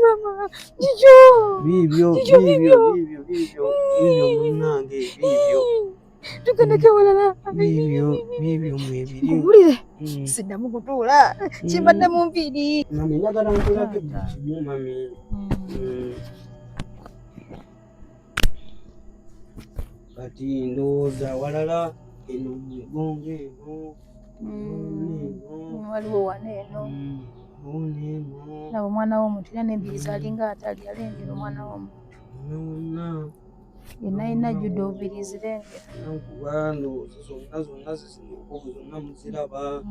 mama. Bibyo munange bibyo. Tugendeke walala. Bibyo mwebiri. Ngulire. Siddamu kutuula. Kimbadde mu nviiri. Mami njagala nkulage kimu mami. Kati ndowooza walala eno mugonge eno. Waliwo wano eno. Nabo omwana w'omuntu era n'embiri z'alinga atali alengera omwana w'omuntu. Yenna yenna ajjudde obubiri zirengera. Nankubano zonna zisimuko zonna muziraba.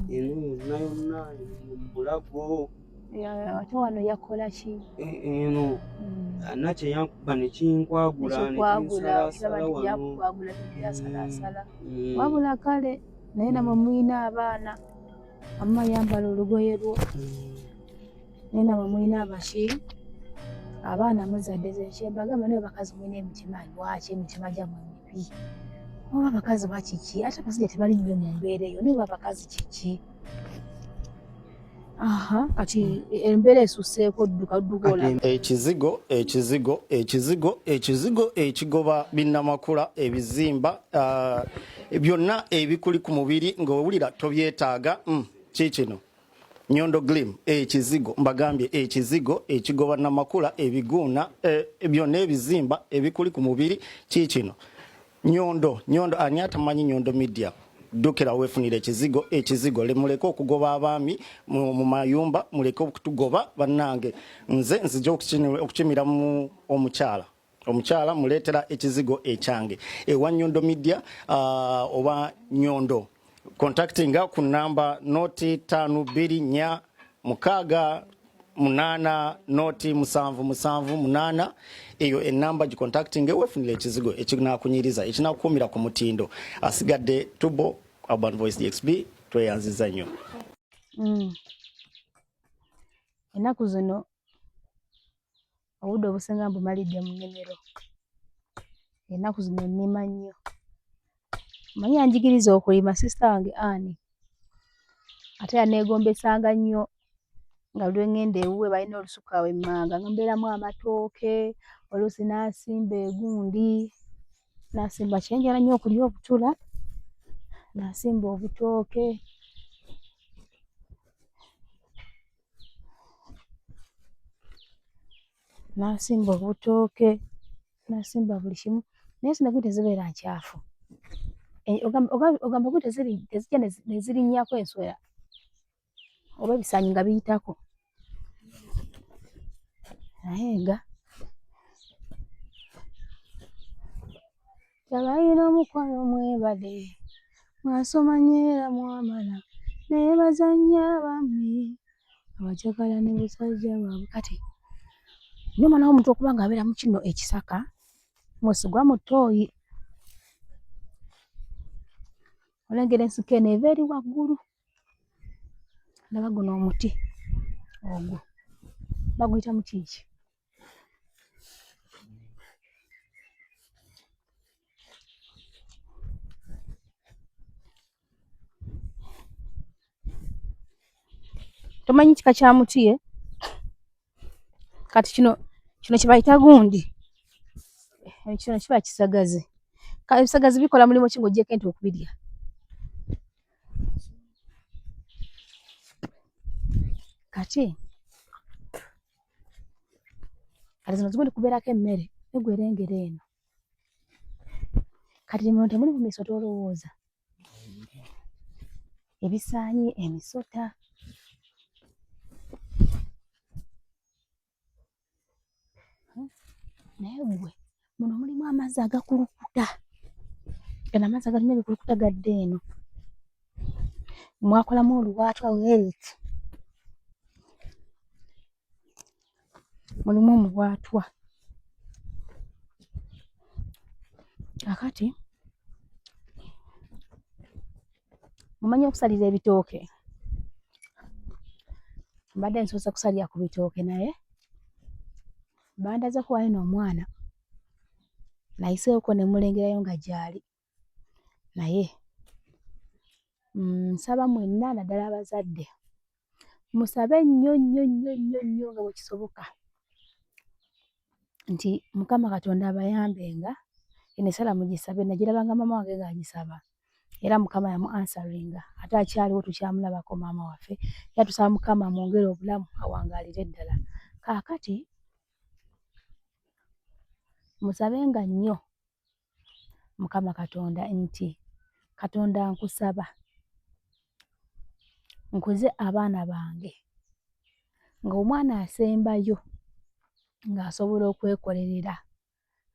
Eno yonna mu bulago. Ate wano yakola ki? Eno nakye yankuba ne kinkwagula ne kinsalasala wano. Kwagula tebyasalaasala. Wabula kale naye namwe mulina abaana. Amma yambala olugoye lwo. Naye namwe mulina abaki? Abaana muzadde zekyembagamba naye bakazi mulina emitima lwaki emitima gyammwe mibi? Oba abakazi bakiki? Ate abasajja tebali nnyo mu mbeera eyo naye abakazi kiki? Kati embeera esusseeko dduka. Ekizigo ekigoba binnamakula ebizimba byonna ebikuli ku mubiri ng'owulira tobyetaaga kikino. Nyondo Glim ekizigo mbagambye ekizigo ekigoba namakula ebiguuna byonna ebizimba ebikuli ku mubiri kikino. Nyondo ani atamanyi Nyondo Media ddukira weefunira ekizigo lemuleke okugoba abaami mu mayumba muleke okutugoba bannange nze nzija okukimira mu omukyala muleetera ekizigo ekyange ewa Nyondo Media oba Nyondo contacting ku namba noti 526 eyo enamba gi contacting wefunira ekizigo ekinakunyiriza ekinakukumira ku mutindo asigadde Tubo Urban Voice DXB tweyanziza nnyo. Ennaku zino obudde obusinga mbumalidde mu nnimiro. Ennaku zino nnima nnyo. Manyi anjigiriza okulima sisita wange Ani. Ate yaneegombesanga nnyo nga lwengenda ewuwe balina olusuku awo emmanga nga mbeeramu amatooke oluusi n'asimba egundi n'asimba kyenjala nnyo okulya obutula n'asimba obutooke n'asimba buli kimu naye zino gwe tezibeera nkyafu. Ogamba gwe tezijja ne zirinnyako enswera oba ebisaanyi nga biyitako naye nga tabayina omukwano mwebale mwasoma nnyo era mwamala naye bazannya bammwe abajagala ne busajja bwabwe. Kati nyo omwana w'omuntu okuba ng'abeera mu kino ekisaka mwesigwa mu ttooyi olengera ensiko eno eva eri waggulu. Ndaba guno omuti ogwo baguyita muti ki? Tomanyi kika kya muti ye? Kati kino kye bayita gundi. Kino kiba kisagazi. Ebisagazi bikola mulimu ki ng'oggyeko ente okubirya? Kati zino zigenda kubeerako emmere negwe erengera eno. Kati muno temuli mu miso tolowooza? Ebisaanyi, emisota. Naye gwe muno mulimu amazzi agakulukuta. Gano amazzi agalimu ebikulukuta gadde eno. Mwakolamu oluwaatwa weereti. Mulimu omuwaatwa. Kakati mumanyi okusalira ebitooke? Mbadde nsoose kusalira ku bitooke naye bandaze kuwayo n'omwana nayiseeko ne mulengerayo nga gy'ali naye nsaba mwenna naddala abazadde musabe nnyo nnyo nnyo nnyo nnyo nga bwe kisoboka nti Mukama Katonda abayambenga eno essala mugisabe. Nagirabanga maama wange ng'agisaba era Mukama yamu answeringa, ate akyaliwo tukyamulabako maama waffe. Era tusaba Mukama amwongere obulamu awangaalire ddala. Kaakati musabenga nnyo Mukama Katonda nti Katonda nkusaba nkuze abaana bange ng'omwana asembayo ng'asobola okwekolerera,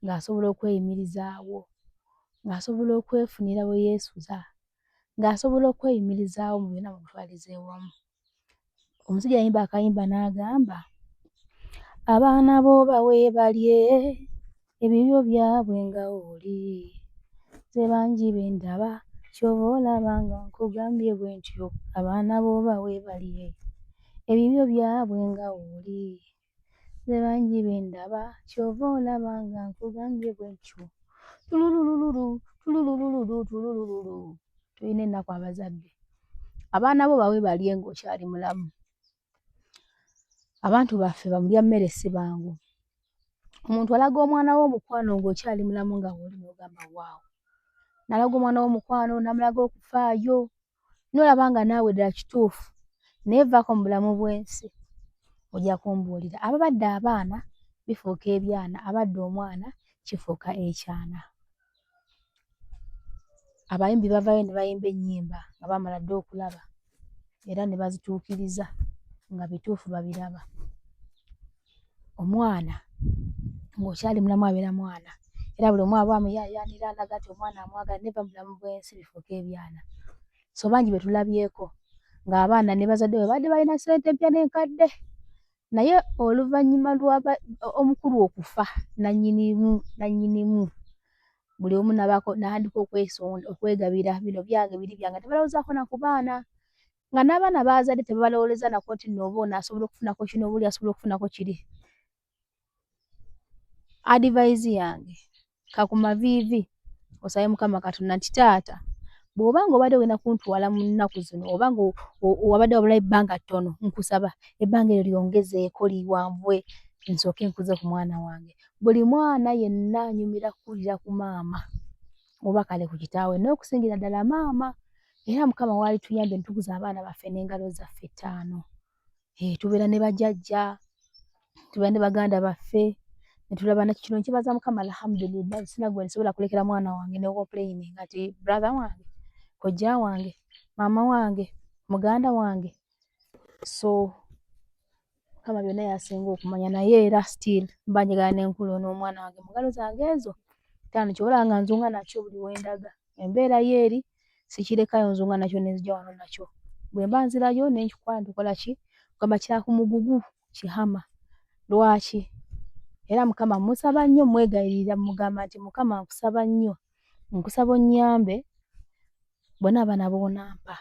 ng'asobola okweyimirizaawo, ng'asobola okwefunira bwe yeesuza, ng'asobola okweyimirizaawo mu byonna mu butwalize wamu. Omusajja yayimba akayimba n'agamba, abaana bo baweebalye ebibyo byabwe nga oli, nze bangi be ndaba ky'oba olaba nga nkugambye bwe ntyo, abaana bo baweebalye ebibyo byabwe nga oli, nze bangi be ndaba ky'oba olaba nga nkugambye bwe ntyo. Tululululu tululululu tululululu. Tulina ennaku abazadde, abaana bo baweebalye ng'okyali mulamu. Abantu baffe bamulya mmere si bangu. Omuntu alaga omwana we omukwano ng'okyali mulamu nga bw'oli n'ogamba waawo. N'alaga omwana we omukwano n'amulaga okufaayo, n'olaba nga naawe ddala kituufu naye vaako mu bulamu bw'ensi ojja kumbuulira. Ababadde abaana bifuuka ebyana, abadde omwana kifuuka ekyana. Abayimbi bavaayo ne bayimba ennyimba nga bamala dda okulaba era ne bazituukiriza nga bituufu babiraba. Omwana ng'okyali mulamu abeera mwana era buli omu aba amuyaayaanira alaga nti omwana amwagala, neva mu bulamu bw'ensi bifuuka ebyana. So bangi be tulabyeko ng'abaana ne bazadde bwe badde balina ssente empya n'enkadde, naye oluvannyuma lwa omukulu okufa nannyinimu buli omu n'atandika okwegabira, bino byange biri byange, tebalowoozaako na ku baana, nga n'abaana baazadde tebabalowooleza nako nti nno oba ono asobola okufunako kino oba oli asobola okufunako kiri. Advice yange kakumaviivi osabe Mukama Katonda nti taata bw'oba nga obadde olina kuntwala mu nnaku zino oba nga wabadde wabulayo ebbanga ttono, nkusaba ebbanga eryo lyongezeeko liwanvue nsooke nkuze ku mwana wange. Buli mwana yenna anyumira kukulira ku maama oba kale ku kitaawe, n'okusingira ddala maama. Era Mukama waali tuyambye ne tukuza abaana baffe n'engalo zaffe 5. Tubeera ne bajjajja, tubeera ne baganda baffe, ne tulaba na kino nkibaza Mukama alhamdulillah, sina gwe nsobola kulekera mwana wange ne complaininga nti brother wange, kojja wange, maama wange, muganda wange. So Mukama byonna yasinga okumanya, naye era still mba njagala ne nkula n'omwana wange mu ngalo zange ezo 5, ky'oboolaba nga nzunga nakyo buli we ndaga. Embeera y'eri sikirekayo, nzunga nakyo ne nzija wano nakyo. Bwe mba nzirayo ne nkikukwata ne tukola ki? Kugamba kya ku mugugu kihama. Lwaki? Era Mukama musaba nnyo, mwegayirira mugamba nti Mukama nkusaba nnyo, nkusaba onnyambe bonna abaana b'onampa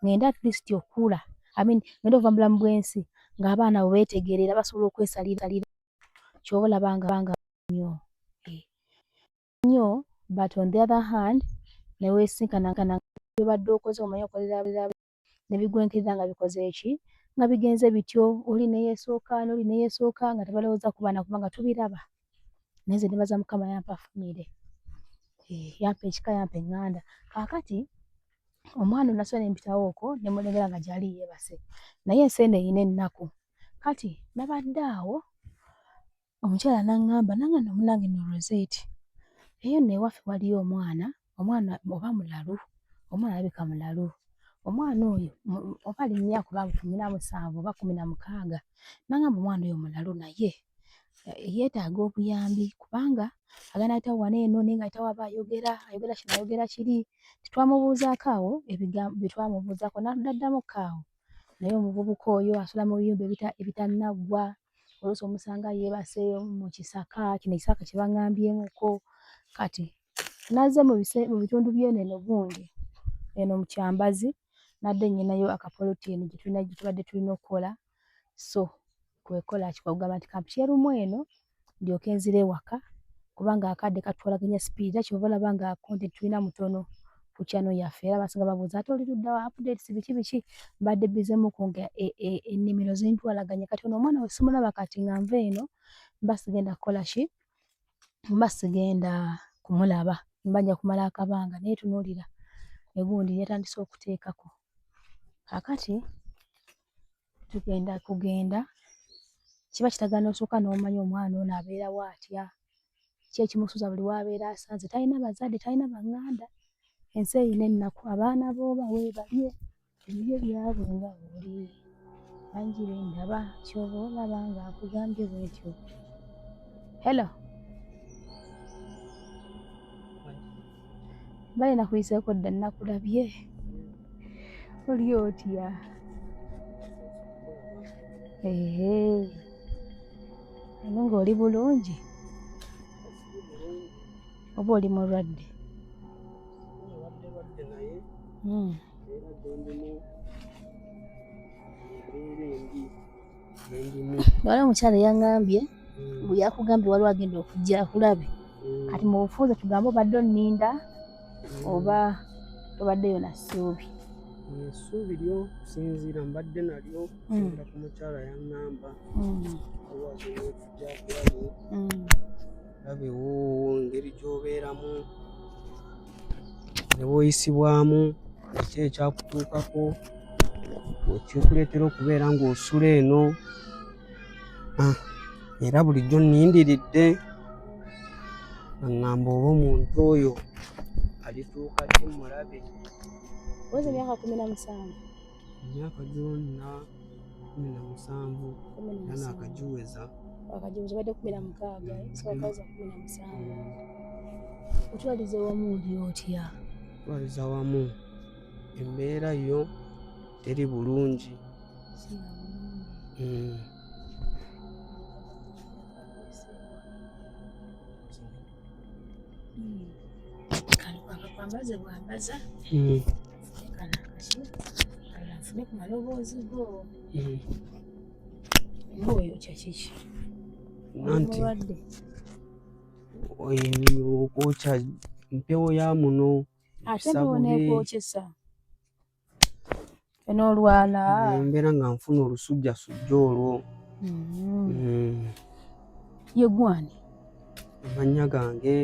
ngenda at least okula, ngenda ova mu bulamu bw'ensi ng'abaana bo beetegeerera basobola okwesalira ky'oba olaba nnyo nnyo. But on the other hand ne weesinkana by'obadde okoze omanyi okolerera ne bigwenkera nga bikoze eki? Nga bigenze bityo, oli ne yeesooka n'oli ne yeesooka nga tebalowooza ku baana kubanga tubiraba. Naye nze nebaza Mukama yampa famire, yampa ekika, yampa eŋŋanda. Kaakati omwana nasula ne mpitawo okwo ne mulengera nga gy'ali yeebase, naye ensi eno eyina ennaku. Kati nabadde awo omukyala n'aŋŋamba nange nno munnange nno Rosette, eyo nno ewaffe waliyo omwana oba mulalu, omwana alabika mulalu. Omwana oyo oba ali mu myaka oba 17 oba 16, n'aŋŋamba omwana oyo mulalu naye yeetaaga obuyambi kubanga agenda ayitawo wano eno naye ng'ayitawo aba ayogera kino ayogera kiri. Titwamubuuzaako awo ebigambo bye twamubuuzaako n'addamuko awo. Naye omuvubuka oyo asula mu biyumba ebitannaggwa, oluusi omusanga yeebase mu kisaka, kino ekisaka kye baŋŋambyemuko. Kati nazze mu bitundu by'eno eno gundi eno mu Kyambazi, nadde nnyinayo akapolotini gye tubadde tulina okukola. So kwekola kikugamba nti kampyerumu eno ndyoke nzire ewaka kubanga akadde katwalaganya sipiidi, era ky'ova olaba nga content tulina mutono ku channel yaffe. Era abasinga babuuza ate oli ludda wa updates biki mbadde busy mu kwongera ennimiro zintwalaganya. Kati ono omwana we simulaba kati nga nva eno mba sigenda kukola ki? mba sigenda kumulaba mbanja kumala akabanga naye tunuulira egundi yatandise okuteekako. Kaakati tugenda kiba kitagaana osooka n'omanya omwana ono abeerawo atya, ki ekimusuuza buli w'abeera asanze, talina bazadde, talina baŋŋanda, ensi eyina ennaku, abaana b'obawe balye ebiryo byabwe nga bw'oli, bangi be ndaba ky'oba olaba ng'akugambye bw'etyo. Hello, mbaye nakuyiseeko dda nakulabye, oli otya? Eno ng'oli bulungi oba oli mulwadde? Waliwo omukyala yaŋŋambye bwe yakugambye waliwo agenda okujja akulabe, kati mu bufuuzi tugambe obadde onninda oba tobaddeyo na ssuubi? Essuubi lyo kusinziira mbadde nalyo kusinziira ku mukyala yaŋŋamba olabewo engeri gy'obeeramu ne bw'oyisibwamu, ki ekyakutuukako, ekikuleetera okubeera ng'osula eno. Era bulijjo nnindiridde aŋŋamba oba omuntu oyo alituuka ddi mulabe. Oweza emyaka 17? Emyaka gyonna 17 era naakagiweza. Akagiweza obadde 16 so wakaweza 17. Otwaliza wamu oli otya? Otwaliza wamu embeera yo teri bulungi. Kwambaze bwambaza kana kashi kana nfune ku maloboozi go ng'oyo kyakiki nanti okwokya mpewo ya muno ate neekwokyesa enoolwala mbeera nga nfuna olusujjasujja olwo. Ye gwani? Amannya gange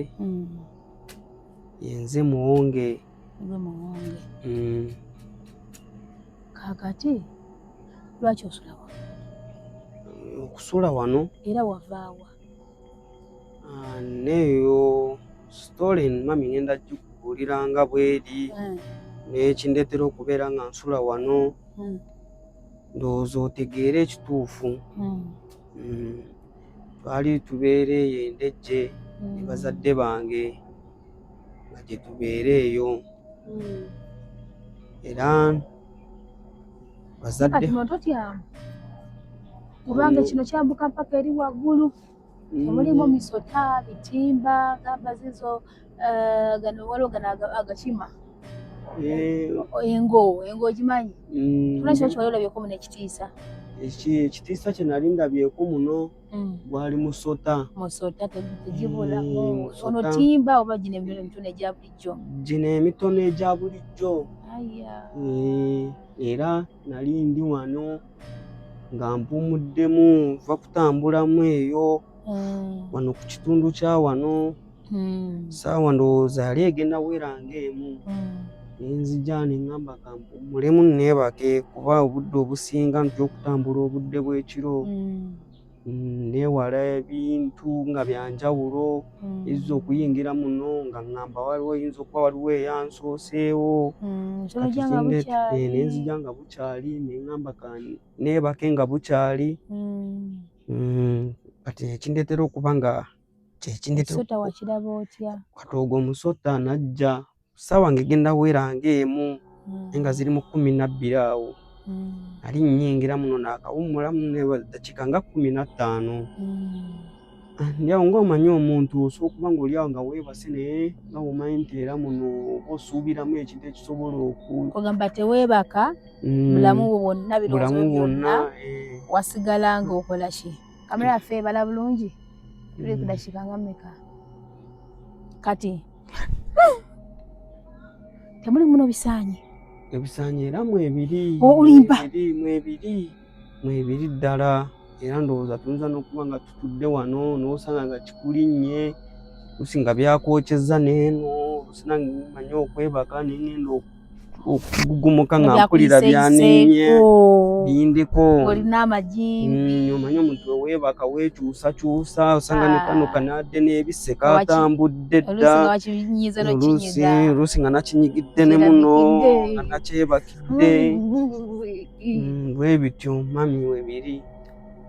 yenze Muwonge. Gwe Muwonge. Kaakati lwaki osula wano? Okusula wano era wavaawa? Neeyo sitole mami ngenda gikubuuliranga bweri n'ekindeetera okubeera nga nsula wano ndowooza otegeere ekituufu. Twali tubeera eyo endejje ne bazadde bange nga gye tubeera eyo era bazadde kati totyamu kubanga kino kyambuka mpaka eri waggulu, temulimu misota, bitimba, gamba zizo gano waliwo gano agakima engo ogimanyi? Tulakiro kiwali olabyeko muno ekitiisa? Ekitiisa kye nali ndabyeko muno gwali musota. Musota tegibulamu. Ono timba oba gino emitono egya bulijjo? Gino emitono egya bulijjo. Era nali ndi wano nga mpumuddemu nva kutambulamu eyo wano ku kitundu kya wano. Saawa ndowooza yali egenda weranga emu nenzija ne ŋŋamba kampumulemu neebake kuba obudde obusinga ntya okutambula obudde bw'ekiro. Neewala ebintu nga byanjawulo ezza okuyingira muno nga ŋŋamba waliwo oyinza okuba waliwo eyansooseewo nenzija nga bukyali ne ŋŋamba neebake nga bukyali. Kati ekindeetera okuba nga Omusota wakiraba otya? Kati ogwo omusota najja ssaawa ng'egenda weranga emu nga ziri mu 12 awo ali nnyingira muno naakawummulamu nedakiika nga 15. Ndi awo ng'omanyi omuntu osobola okuba ng'oli awo nga weebase naye nga bw'omanyi nti era muno oba osuubiramu ekintu ekisobola kugamba teweebaka bulamu bwonna birowoozo byonna wasigala ng'okola ki? Kamera yaffe ebala bulungi? Tuli ku dakiika nga mmeka? Kati temuli muno bisaanyi? Ebisaanyi era mwebiri. Olimba? Mwebiri ddala era ndowooza tuyinza n'okuba nga tutudde wano n'osanga nga kikulinnye lusinga byakwokeza neeno lusina manya okwebaka nengendo okugumuka nga mpulira byanenye bindiko olina amajimbi omanya omuntu wewebaka wekyusakyusa osanga ne kano kanadde n'ebise katambudde dda oluusi nga nakinyigidde ne muno nga nakyebakidde bwe bityo mami webiri.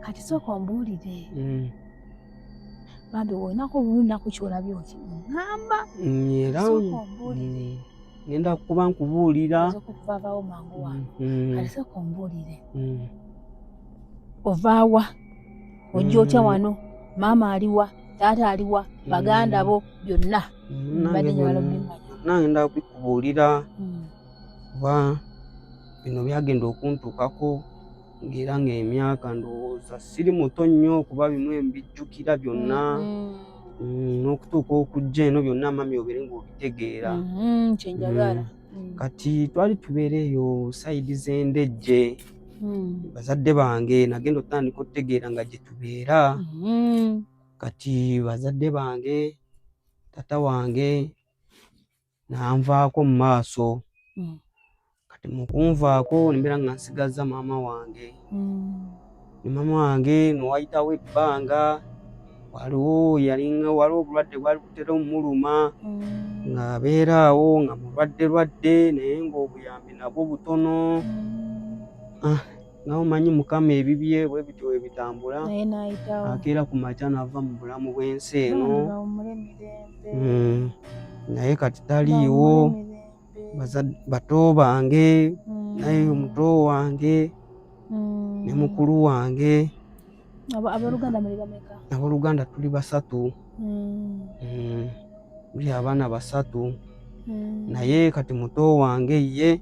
Kati sooka ombuulire bambi olinaku olunaku kyolabye oti ŋŋamba era ngenda kuba nkubuulira okuvaawo mangu wange kati sooka ombuulire ovaawa ojja otya wano maama aliwa taata aliwa baganda bo byonna mbadde njagala obimanya ngenda kubikubuulira kuba bino byagenda okuntuukako ng'era ng'emyaka ndowooza siri muto nnyo kuba bimwe mbijjukira byonna n'okutuuka okujja eno byonna mami obeere ng'obitegeera kyenjagala kati twali tubeera eyo sayidi z'endejje bazadde bange nagenda otandika otegeera nga gye tubeera kati bazadde bange tata wange nanvaako mu maaso kati mu kunvaako nimbeera nga nsigazza maama wange ne maama wange nowayitawo ebbanga waliwo obulwadde bwali butera omuluma ng'abeera awo nga mulwadde naye ng'obuyambi nabwo butono nga omanyi mukama ebibye bwe bityo bwe bitambula akeera ku makya nava mu bulamu bw'ensi eno naye kati taliiwo bato bange naye omuto wange ne mukulu wange abooluganda tuli 3 tuli abaana 3 naye kati muto wange ye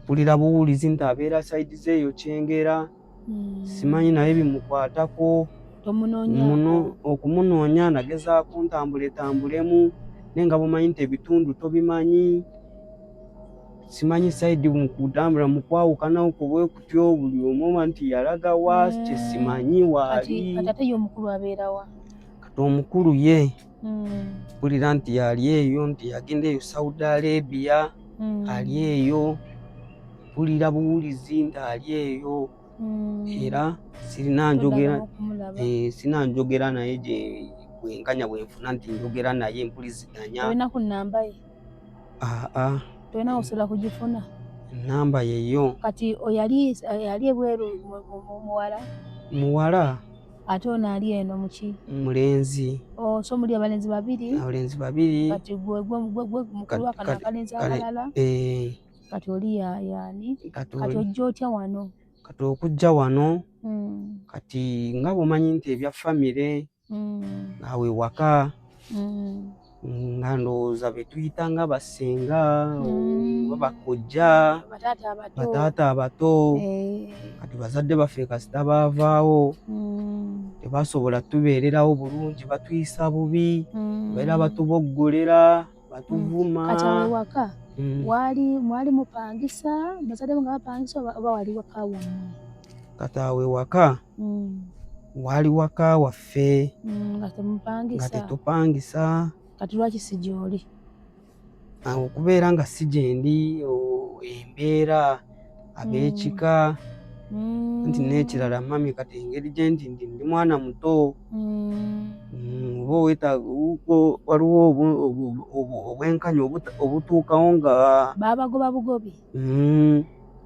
mpulira buwulizi nti abeera sayidi zeeyo Kyengera simanyi naye bimukwatako okumunoonya nagezaako ntambulemu naye nga bumanyi nti ebitundu tobimanyi simanyi sayidi mukutambula mukwawukanawo kubwe kutyo buli omu nti yalaga wa kyesimanyi waali kati omukulu ye mpulira nti yali eyo nti yagenda eyo Saudi Arabia ali eyo mpulira buwulizi nti ali eyo era sina njogera naye gye bwenkanya bwenfuna nti njogera naye mpuliziganya tolina osobola kugifuna namba yeyo kati yali ebweru muwala ate ono ali eno muki mulenzi so muli abalenzi babiri kati gwe mukulu wakano akalenzi akalala kati oli yaani kati ojja otya wano kati okujja wano kati nga bwomanyi nti ebya famire awe waka nga ndowooza betuyita nga basenga babakojja bataata abato kati bazadde baffe kasita baavaawo tebasobola tubeererawo bulungi batuyisa bubi baera batuboggolera batuvuma kati awe waka mwali mupangisa bazadde nga bapangisa oba wali waka wammwe kati awe waka wali waka waffe nga tetupangisa kati lwaki si gy'oli okubeera nga si gyendi embeera ab'ekika nti n'ekirala mami kati engeri gye ndi mwana muto oba waliwo obwenkanya obutuukawo nga babagoba bugobi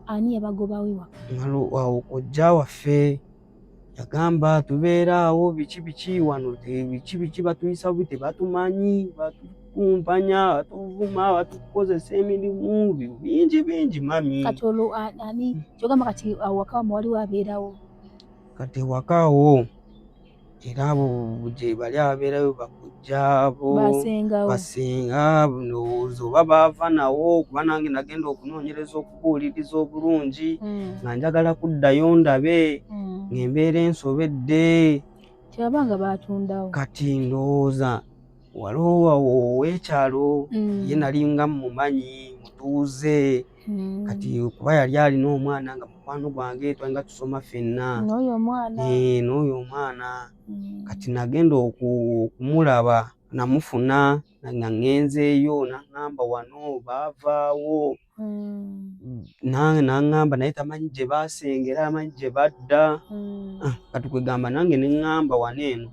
ani yabagobawe awo kojja waffe yagamba tubeera awo biki wano biki batuyisa bubi tebatumanyi batukumpanya batuvuma batukozesa emirimu bingi mami kati olwo ani kyogamba kati awaka waliwo abeerawo kati ewakaawo era abo gye bali ababeerayo bakojja abo basenga ndowooza oba baava nawo kuba nange nagenda okunoonyereza okubuuliriza obulungi nga njagala kuddayo ndabe ng'embeera ensobedde kyabanga batundawo kati ndowooza waliwo ow'ekyalo ye nali nga mumanyi mutuuze kati kuba yali alina omwana nga mukwano gwange twalinga tusoma ffenna n'oyo omwana kati nagenda okumulaba namufuna nga ngenzeeyo naŋŋamba wano baavaawo naŋŋamba naye tamanyi gye baasengera amanyi gye badda kati kwegamba nange ne ŋŋamba wano eno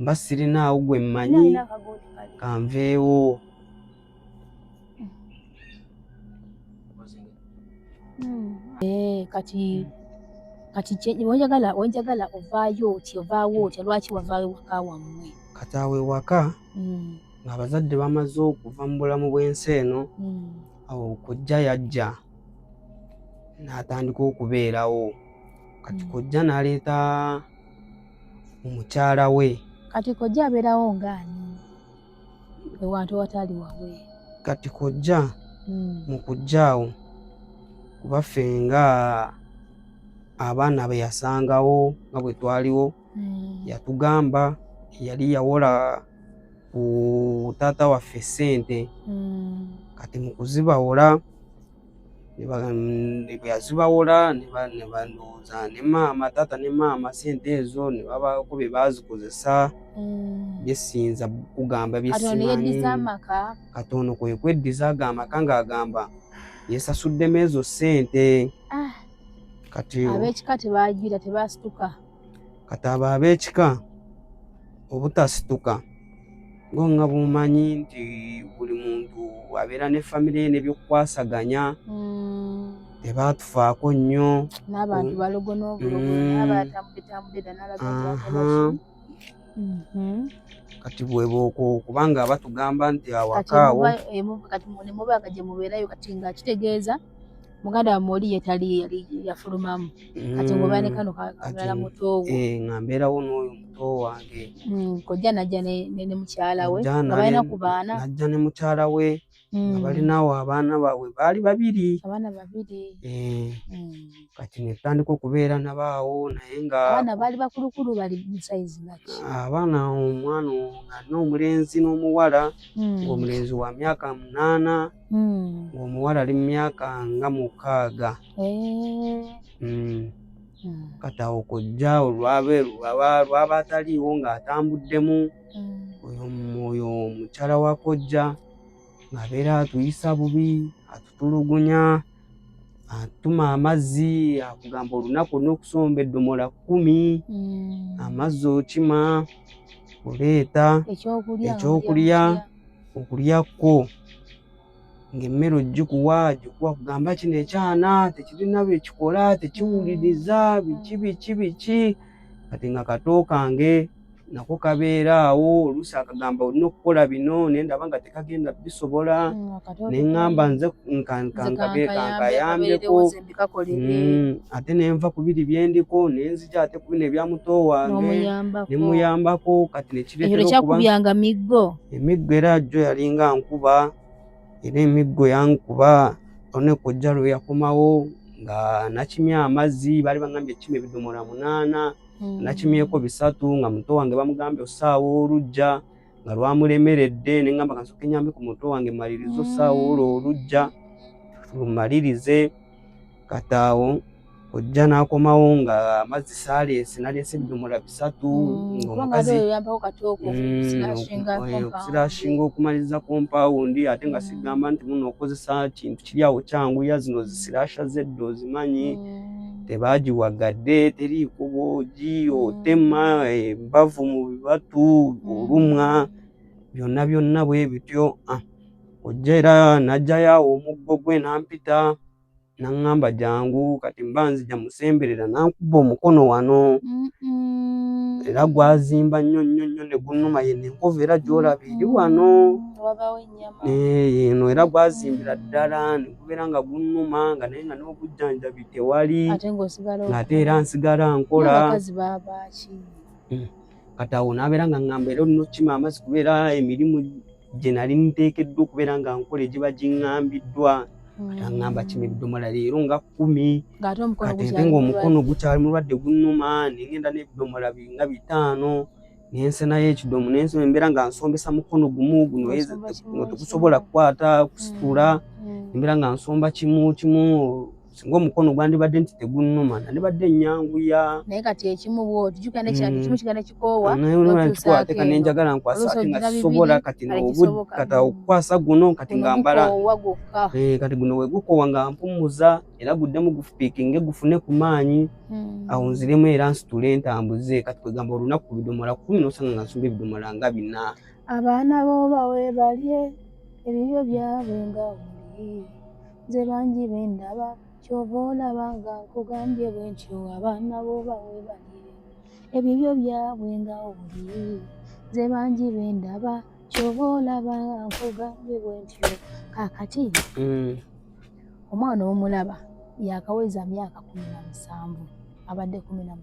mba sirinaawo gwe mmanyi kanveewo. Kati wenjagala ovaawo otya lwaki wavaawo ewaka wammwe? Kati awo ewaka ng'abazadde bamaze okuva mu bulamu bw'ensi eno awo kojja yajja n'atandika okubeerawo kati kojja n'aleeta omukyala we. Kati kojja abeerawo ng'ani ewantu ewatali wawe? Kati kojja mu kujja awo kuba ffe nga abaana be yasangawo nga bwe twaliwo yatugamba yali yawola ku taata waffe ssente kati mu kuzibawola bwe yazibawola ne bandowooza ne maama taata ne maama ssente ezo ne babaako bye baazikozesa byesinza kugamba byesimanyi kati ono kwe kweddiza ago amaka ng'agamba yeesasuddemu ezo ssente. Kati ab'ekika tebaagira tebaasituka. Kati abo ab'ekika obutasituka ngo nga bumanyi nti buli muntu abeera ne famire ye n'ebyokukwasaganya tebaatufaako nnyo n'abantu balogo n'obulogo n'abatambudde n'alagajja. Kati bwebooko kubanga batugamba nti awakaawo kati ne mubanga gye mubeerayo kati nga kitegeeza muganda wammwe oli yetali yafulumamu kati ngoba ne kano kalala muto we nga mbeerawo n'oyo muto wange. Kojja najja ne mukyala we nga balina ku baana. Najja ne mukyala we nga balinaawo abaana baabwe baali babiri. Abaana babiri. Kati ne tutandika okubeera nabaawo naye nga abaana baali bakulukulu bali mu sayizi naki? Abaana omwana alina omulenzi n'omuwala ng'omulenzi wa myaka 8 ng'omuwala ali mu myaka nga 6. Kati awo kojja olwaba ataliiwo ng'atambuddemu oyo mukyala wa kojja ng'abeera atuyisa bubi atutulugunya atuma amazzi akugamba olunaku olina okusomba eddomola 10 amazzi okima oleeta ekyokulya okulyako ng'emmere ogikuwa kugamba kino ekyana tekirina bye kikola tekiwuliriza biki kati nga kato kange nako kabeera awo oluusi akagamba olina okukola bino naye ndaba nga tekagenda bisobola ne ŋŋamba nze kankayambeko ate ne nva ku biri bye ndiko ne nzija ate ku bino ebya muto wange ne muyambako kati ne kireetera okuba emiggo era jjo yalinga nkuba era emiggo yankuba one kojja lwe yakomawo nga nakimya amazzi baali baŋŋambye ekima ebidomola 8 nakimyeko 3 nga muto wange bamugambye osaawa olujja nga lwamulemeredde ne ŋŋamba kansooke nyambe ku muto wange maliriza osaawa olujja lumalirize. Kati awo kojja n'akomawo nga amazzi saaleese naleese ebidomola 3 ng'omukazi okusirashinga okumaliriza kompawundi ate nga sigamba nti muno okozesa kintu kiri awo kyanguya zino zisirasha zedda ozimanyi tebaagiwagadde teriiko bwogi otema embavu mu bibatu olumwa byonna bwe bityo. Kojja era n'ajjayo awo omuggo gwe n'ampita n'aŋŋamba jangu kati mba nzija musemberera n'ankuba omukono wano era gwazimba nnyo ne gunnuma yeno enkovu era gy'olaba eri wano eno era gwazimbira ddala ne gubeera nga gunnuma nga naye nga n'obujjanjabi tewali ng'ate era nsigala nkola. Kati awo n'abeera nga ŋŋamba era olina okukima amazzi kubeera emirimu gye nali nteekeddwa okubeera nga nkola egiba giŋŋambiddwa. Kati aŋŋamba kima ebidomola leero nga 10 kati ate ng'omukono gukyali mulwadde gunnuma ne ngenda n'ebidomola nga 5 nensenayo ekidomo embeera nga nsombesa mukono gumu guno tegusobola kukwata kusitula Mbira nga nsomba kimu singa omukono gwandibadde nti tegunnuma nandibadde nnyanguya naye kati ekimu bw'oti jjukira n'ekirala kimu kigenda kikoowa ate ka nenjagala nkwasa ate nga sisobola kati okukwasa guno kati nga mbala kati guno we gukoowa nga mpumuza era guddemu gufipiikinge gufune ku maanyi awo nziremu era nsitule ntambuze kati kwegamba olunaku bidomola 10 nosanga nga nsomba ebidomola nga 4. Abaana bo bawe balye ebibyo byabwe nga buli nze bangi bendaba kyova olaba nga nkugambye bwe ntyo abaana bo bawe balye ebibyo byabwe nga buli nze bangi bendaba kyova olaba nga nkugambye bwe ntyo. Kaakati omwana omulaba yakaweza myaka 17 abadde 16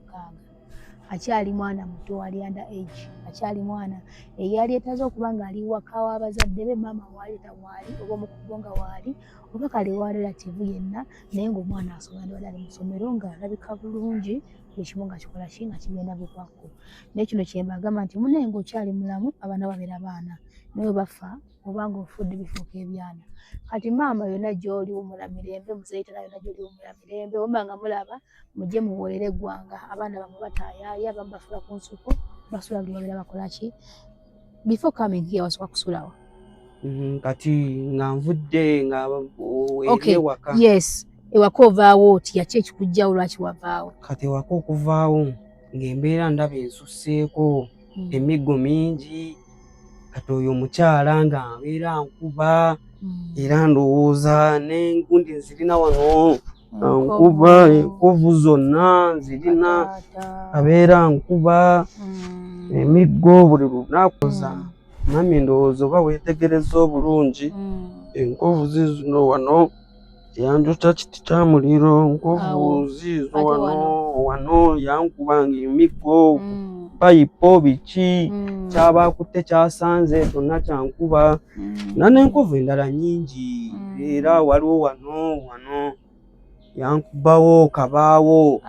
akyali mwana muto ali under age akyali mwana eyali etaze okuba nga ali waka w'abazadde be mama waali tawaali oba omukubbo nga waali oba kale wa relative yenna naye ng'omwana asomera ndibadde ali mu ssomero ng'alabika bulungi buli kimu nga kikola ki nga kigenda bukwakku. Naye kino kye mbagamba nti munaye ng'okyali mulamu abaana babeera baana naye bafa oba ng'ofudde bifuuka ebyana. Kati maama yonna gy'oli wumula mirembe muzeeyitana yonna gy'oli wumula mirembe oba nga mulaba mujje muwoolere eggwanga abaana bamwe bataayaaya abamu basula ku nsuku basula buli babeera bakola ki before coming here wasooka kusulawa kati nga nvudde nga ewaka yes ewaka ovaawo oti yaki ekikujjawo lwaki wavaawo kati ewaka okuvaawo ng'embeera ndaba ensusseeko emiggo mingi kati oyo omukyala nga mbeera nkuba era ndowooza n'engundi nzirina wano nkuba enkovu zonna nzirina abeera nkuba emiggo buli lunaku mami ndowooza oba weetegereza obulungi enkovu zizino wano yanjota kiti kya muliro nkovu ziizo wano yankubanga emiggo payipo biki kyabakutte kyasanze kyonna kyankuba n'enkovu endala nnyingi era waliwo wano yankubawo kabaawo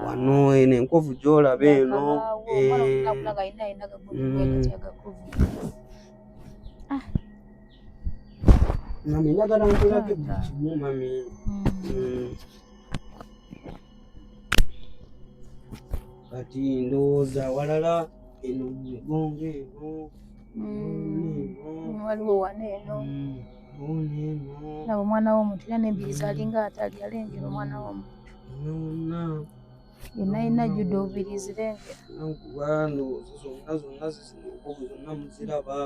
wano eno enkovu gy'olaba eno mami njagala nkolako buli kimu mami kati ndowooza walala eno mugongo eno waliwo wano eno naba omwana w'omuntu era n'embiri zaalinga atali alengera omwana w'omuntu yenna yenna jjudde obubiri zirengera nkuba ndowooza zonna zino enkovu zonna muziraba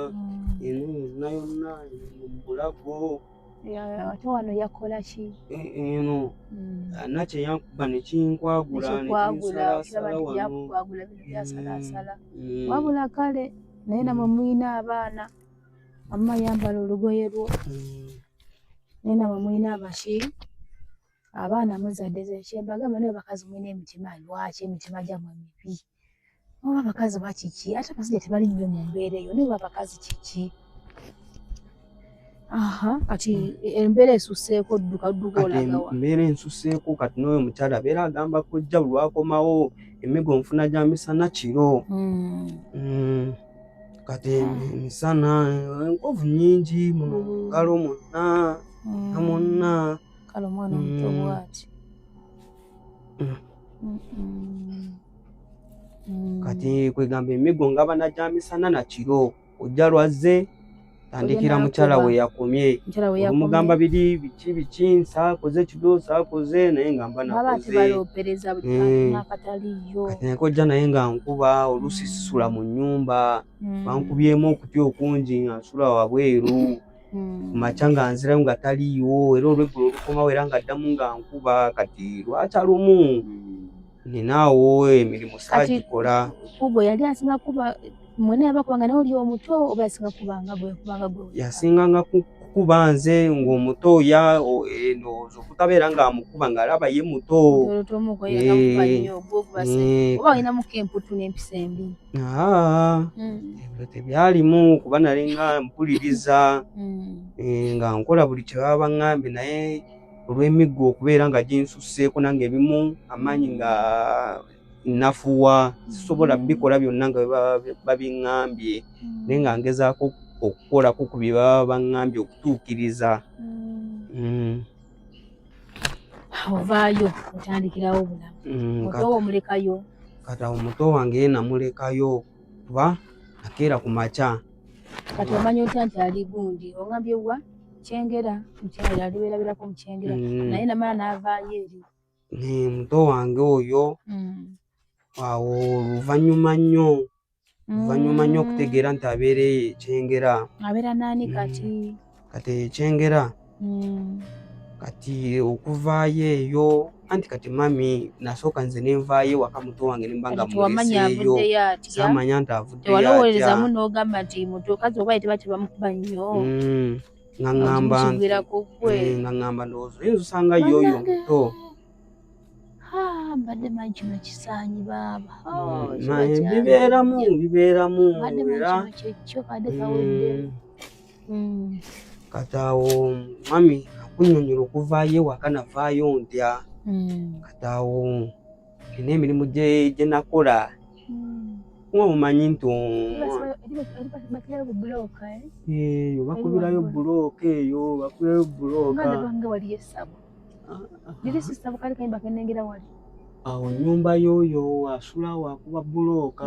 eno yonna mu bulago ate wano yakola ki eno nakye yankuba ne kinkwagula ne kinsalasala wano bino byasalaasala wabula kale naye namwe muyina abaana amma yambala olugoye lwo naye namwe muyina abaki abaana muzadde zekyembagamba naye bakazi muyina emitima lwaki emitima gyammwe mibi oba abakazi bakiki ate abasajja tebali nnyo mu mbeera eyo naye oba abakazi kiki kati embeera esusseeko dduka olagawa embeera ensusseeko kati n'oyo omukyala abeera agamba kojja buli lwakomawo emiggo nfuna gya misana kiro kati emisana enkovu nnyingi muno ngalo mwonna kale omwana omuto bw'ati kati kwegamba emiggo ngabana gya misana na kiro ojja lwazze tandikira mukyala we yakomye omugamba biri biki nsaakoze kiro saakoze naye ngamba nakoze kati nakojja naye nga nkuba oluusi sisula mu nnyumba bankubyemu okutya okungi nga nsula wabweru kumakya nga nzirayo nga taliiwo era olweggulo olukomawo era nga ddamu nga nkuba kati lwakya lumu ninaawo emirimu saagikola kubo yali asinga kuba mwena yabakubanga naye oli omuto oba yasinga kubanga gwe yasinganga kukuba nze ng'omuto ndowooza okutabeera ng'amukuba ng'alaba ye muto oba olinamuko emputu n'empisa embi ebyo tebyalimu kuba nali nga mpuliriza nga nkola buli kye baba baŋŋambye naye olw'emiggo okubeera nga ginsusseeko nange ebimu amaanyi nga nafuwa sisobola bikola byonna nga babiŋŋambye naye nga ngezaako okukolako ku bye baba baŋŋambye okutuukiriza ovaayo otandikirawo obulamu muto omulekayo kati awo muto wange namulekayo kuba nakeera ku makya. Kati omanya otya nti ali gundi ogambye wa Kyengera mukyala alibeeraberako mu Kyengera naye namala n'avaayo eri muto wange oyo awo oluvannyuma nnyo okutegeera nti abeere Kyengera. Abeera naani kati? Kati Kyengera kati okuvaayo eyo anti kati mami nasooka nze nenvaayo waka muto wange nemba nga muleseeyo saamanya nti avuddeyo atya. Tewalowoolezamu n'ogamba nti muto kazi oba teba tebamukuba nnyo ngamba ndowooza oyinza osanga yoyo muto. Mbadde manyi kino kisaanyi baaba bibeeramu mbadde manyi kino kyekyo kadde kawedde. Kati awo mami akunnyonnyola okuvaayo ewaka navaayo ntya. Kati awo nina emirimu gye nakola omanyi nti bakubirayo bulooka eyo bakubirayo bulooka awo nnyumba yoyo asula wakuba bulooka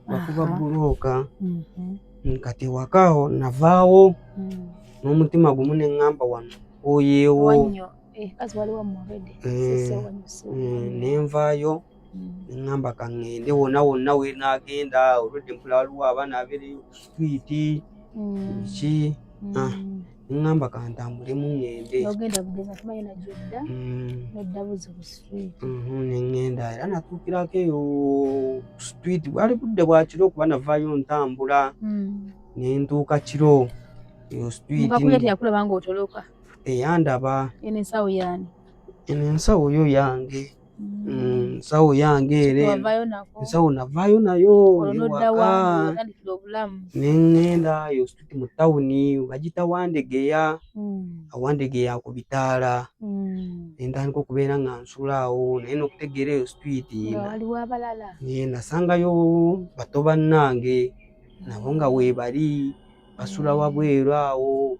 bakuba bulooka. Kati waka awo navaawo n'omutima gumu neŋŋamba wano oyeewo nenvaayo neŋŋamba kaŋŋende wonna we naagenda olwedde mpula waliwo abaana abeereyo ku streeti ki neŋŋamba kantambulemu ŋŋende neŋŋenda era natuukirako eyo ku street bwali budde bwa kiro okuba navaayo ntambula nentuuka kiro eyo street eyandaba eno ensawo yo yange ensawo yange ensawo navaayo nayo ewaka neŋŋenda eyo street mu tawuni bagita Wandegeya Wandegeya ku bitaala nentandika okubeera nga nsula awo naye n'okutegeera eyo street nasangayo bato bannange nabo nga weebali basula wabweru awo.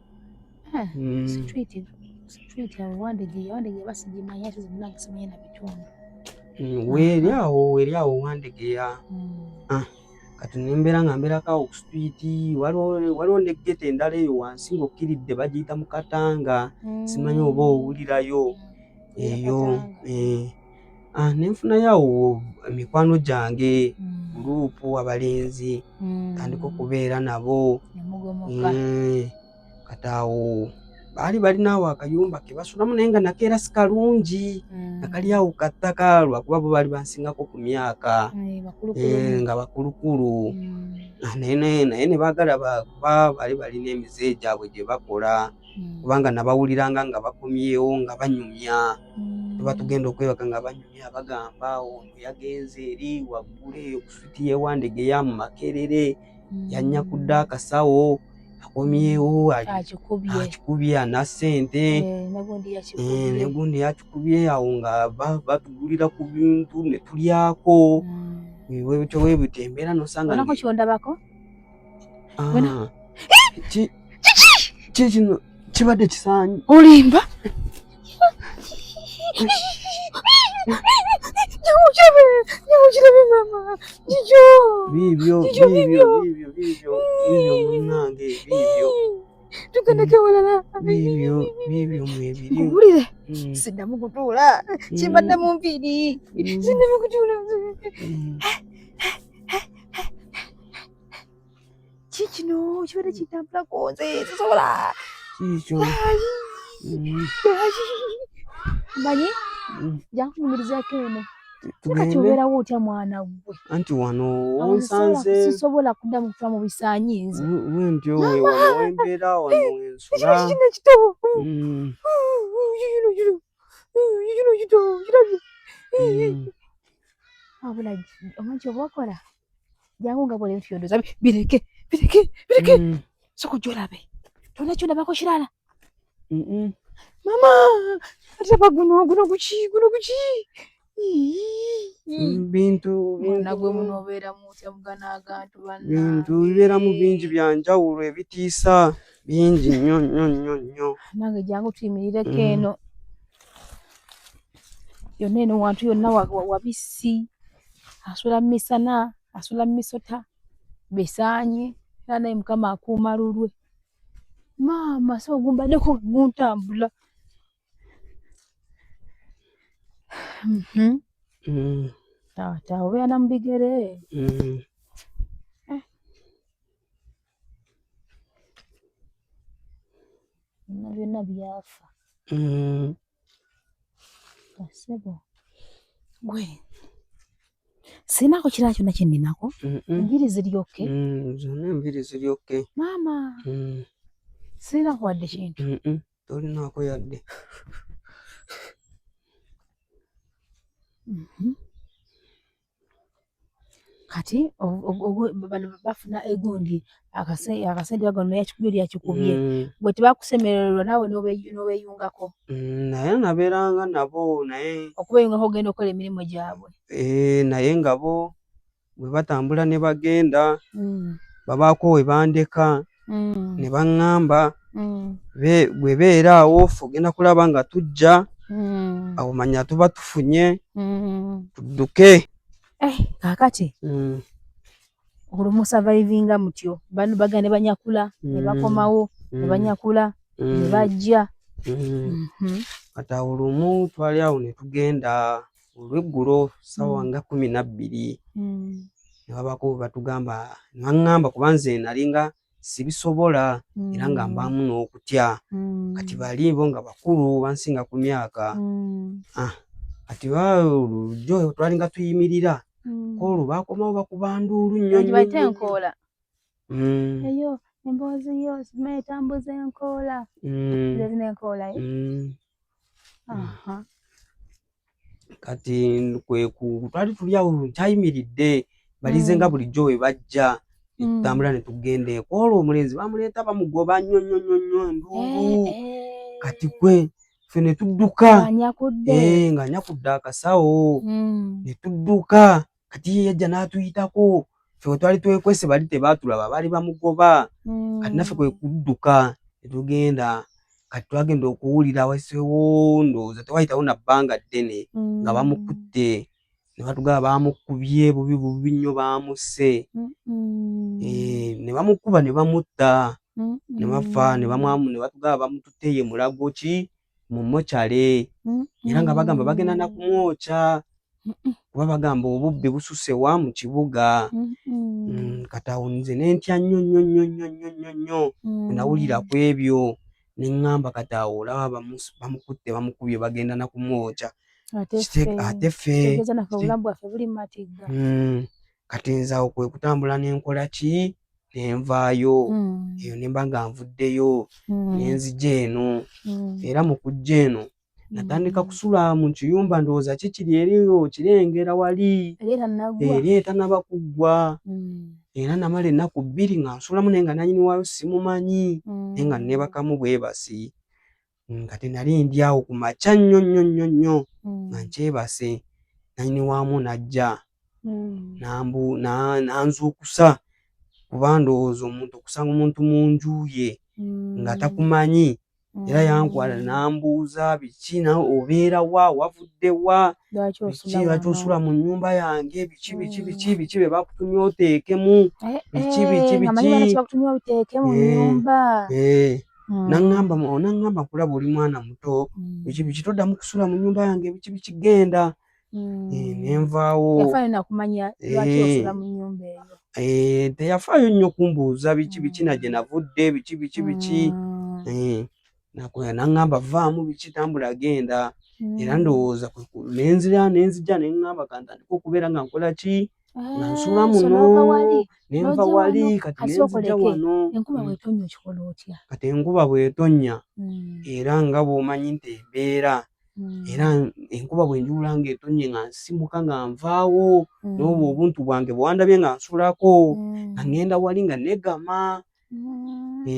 Weeri awo Wandegeya kati nembeera nga mbeerako awo ku street waliwo ne ghetto endala eyo wansi ng'okkiridde bagiyita mu Katanga simanyi oba owulirayo eyo. Nenfunayo awo mikwano gyange guruupu abalenzi tandika okubeera nabo kati awo baali balinaawo akayumba ke basulamu naye nga nakeera si kalungi nakali awo kattaka lwakuba bo baali bansingako ku myaka nga bakulukulu naye ne baagala kuba baali balina emize gyabwe gye bakola kubanga nabawuliranga nga bakomyewo nga banyumya tuba tugenda okwebaka nga banyumya bagamba ono yagenze eri waggulu eyo ku switi y'Ewandegeya mu Makerere yanyakudde akasawo akomyewo akikubye ana ssente negundi yakikubye awo nga batugulira ku bintu ne tulyako webityo embeera nosanga kino kibadde kisaanyi olimba bibyo munnange bibyo mwebiri owulire siddamu kutuula kibadde mu nviiri siddamu kutuula kikino kibadde kitambulako nze sisobola kikyo manyi jankunyumirizaako eno kati obeerawo otya mwana gwe anti wano onsanze sisobola kuddamu kutula mu bisaanyi nze wentyo wano wembeera wano wensula wabula omanyi oba okola jangu nga bwole ntuyondoza bireke soko gyolabe tolina kyondabako kirala mama ataba guno guki bintu nagwe munobeera mutya mugana agantu bintu bibeeramu bingi byanjawulo ebitiisa bingi nnyo. Nange jangu tuyimirireko eno yonna eno wantu yonna wabisi, asula mu misana, asula mu misota, bisaanye era naye Mukama akuuma lulwe. Maama so gumbaddeko guntambula. Taata obeera na mu bigere. Byonna byafa. Ssebo gwe sinaako kirala kyonna kye nninako. Enjiri ziryoke. Zonna enviri ziryoke. Maama sirinaako wadde kintu. Tolinaako yadde. Kati bano bafuna egundi akasente bagano yakikubye lyakikubye bwe tebakusemererwa naawe n'obeeyungako. Naye nabeeranga nabo naye okubeeyungako ogenda okukola emirimu gyabwe. Naye nga bo bwe batambula ne bagenda babaako we bandeka ne baŋŋamba bwe beera awo ffe ogenda kulaba nga tujja awo manya tuba tufunye tudduke. Kaakati olumu survivinga mutyo bagenda ne banyakula ne bakomawo ne banyakula ne bajja. Kati awo lumu twali awo ne tugenda olweggulo ssaawa nga 12 ne babaako we batugamba ne baŋŋamba kuba nze nalinga sibisobola era nga mbaamu n'okutya. Kati bali bo nga bakulu bansinga ku myaka. Kati olujjo twalinga tuyimirira olwo baakomawo bakuba nduulu nnyo. Bayite enkoola. Eyo emboozi yo etambuza enkoola. Zirina enkoola yo. Kati twali tuli awo kyayimiridde balize nga bulijjo we bajja tutambula ne tugenda eko. Olwo omulenzi bamuleeta bamugoba nnyo enduulu. Kati kwe ffe ne tudduka ng'anyakudde akasawo ne tudduka. Kati ye yajja n'atuyitako ffe we twali twekwese bali tebaatulaba baali bamugoba. Kati naffe kwe kudduka ne tugenda. Kati twagenda okuwulira wayiseewo ndowooza tewayitawo na bbanga ddene nga bamukutte ne batugamba bamukubye bubi nnyo bamusse. Ne bamukuba ne bamutta ne bafa ne batugamba bamututte ye mulago ki mu mokyale era nga bagamba bagenda na kumwokya kuba bagamba obubbi bususse wa mu kibuga. Kati awo nze ne ntya nnyo bwe nawulira ku ebyo ne ŋŋamba kati awo olaba bamukutte bamukubye bagenda na kumwokya ate ffe. Kati nze awo kwe kutambula ne nkola ki ne nvaayo eyo ne mba nga nvuddeyo ne nzija eno. Era mu kujja eno natandika kusula mu kiyumba ndowooza kikiri eriyo kirengera wali eri etanaba kuggwa. Era namala ennaku 2 nga nsulamu naye nga nannyini waayo simumanyi naye nga neebakamu bwebasi. Kati nali ndi awo ku makya nnyo nga nkyebase nannyini waamu n'ajja nanzuukusa kuba ndowooza omuntu okusanga omuntu mu nju ye nga takumanyi era yankwala n'ambuuza biki obeera wa wavudde wa biki lwaki osula mu nnyumba yange biki bye bakutumye oteekemu naŋŋamba nkulaba oli mwana muto biki toddamu kusula mu nnyumba yange biki genda. Ne nvaawo teyafaayo nnyo kumbuuza biki nagye navudde biki naŋŋamba vaamu biki tambula genda. Era ndowooza nenzija ne ŋŋamba kantandika okubeera nga nkola ki nga nsula muno ne nva wali kati nenzija wano. Kati enkuba bw'etonnya era nga bw'omanyi nti embeera era enkuba bw'enjula ng'etonnye nga nsimuka nga nvaawo n'obwo obuntu bwange bwandabye nga nsulako nga ngenda wali nga negama.